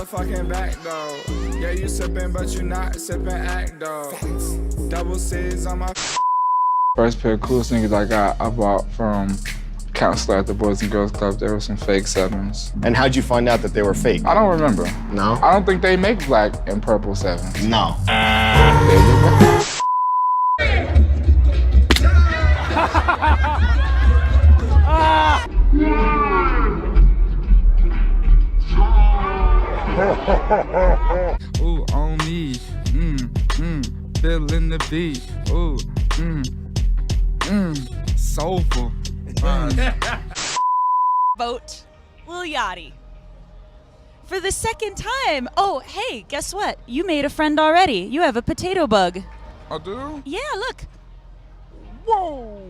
motherfucking back though. Yeah, you sipping, but you not sipping act though. Double C's on my. First pair of cool sneakers I bought from counselor at the Boys and Girls Club. There were some fake 7s. And how'd you find out that they were fake? I don't remember. No? I don't think they make black and purple 7s. No. Ooh, on me. Feeling the beat. Ooh, soulful. Vote Lil Yachty. For the second time. Oh, hey, guess what? You made a friend already. You have a potato bug. I do? Yeah, look. Whoa.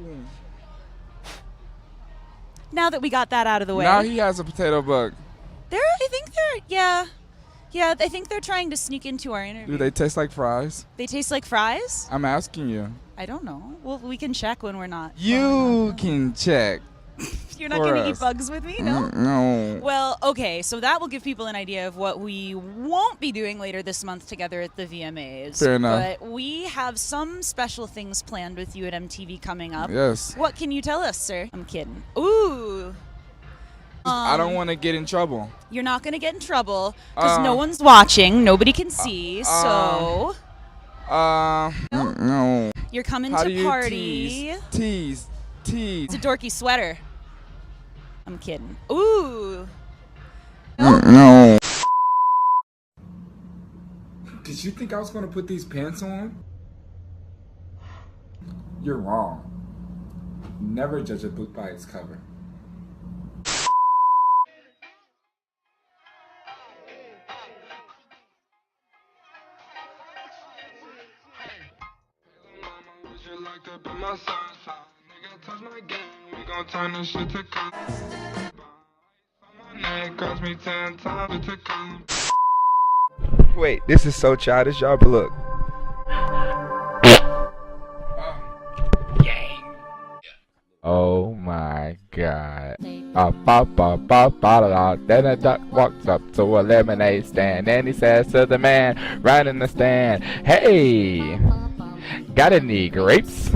Now that we got that out of the way. Now he has a potato bug. Yeah, I think they're trying to sneak into our interview. Do they taste like fries? They taste like fries? I'm asking you. I don't know. Well, we can check when we're not. You can check. You're not going to eat bugs with me, no? No. Well, okay, so that will give people an idea of what we won't be doing later this month together at the VMAs. Fair enough. But we have some special things planned with you at MTV coming up. Yes. What can you tell us, sir? I'm kidding. Ooh. I don't want to get in trouble. You're not going to get in trouble because no one's watching. Nobody can see. No. You're coming How to do you party. Tease. It's a dorky sweater. I'm kidding. Ooh. No. Did you think I was going to put these pants on? You're wrong. Never judge a book by its cover. Turn this shit to me 10 times to come. Wait, this is so childish, y'all, but look. Oh my god. Then a duck walks up to a lemonade stand and he says to the man right in the stand, "Hey, got any grapes?"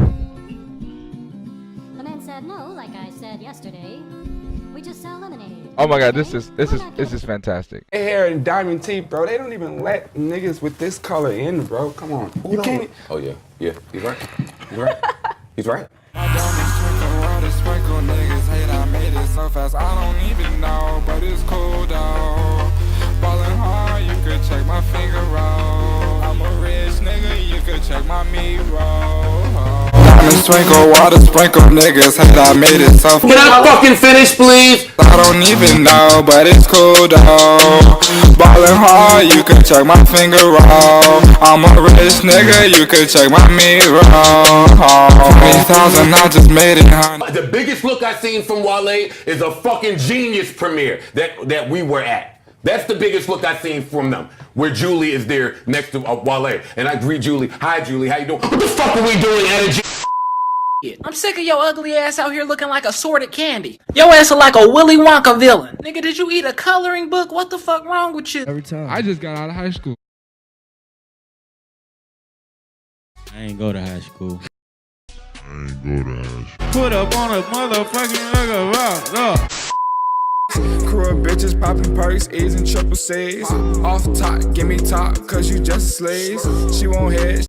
No, like I said yesterday, we just sell lemonade. Oh my god, this is fantastic. Hair and diamond teeth, bro. They don't even let niggas with this color in, bro. Come on. You can't. Oh yeah, he's right. He's right. He's right. I don't sprinkle niggas hate I made it so fast. I don't even know, but it's cool though. Ballin' hard, you could check my finger roll. I'm a rich nigga, you could check my meat roll. Diamond sprinkle, water sprinkle niggas hate I made it so fast. Can I fucking finish, please? I don't even know, but it's cool though. Ballin' hard, you could check my finger roll. I'm a rich nigga, you could check my meat roll. 20,000, I just made it, honey. The biggest look I seen from Wale is a fucking Genius premiere that we were at. That's the biggest look I've seen from them, where Julie is there next to Wale. And I greet Julie. Hi, Julie. How you doing? What the fuck are we doing, Energy? I'm sick of your ugly ass out here looking like assorted candy. Your ass is like a Willy Wonka villain. Nigga, did you eat a coloring book? What the fuck wrong with you? Every time. I just got out of high school. I ain't go to high school. Put up on a motherfucking nigga rock, no. Crew of bitches popping perks, A's and triple C's. Off top, give me top, cause you just slaves. She won't hit.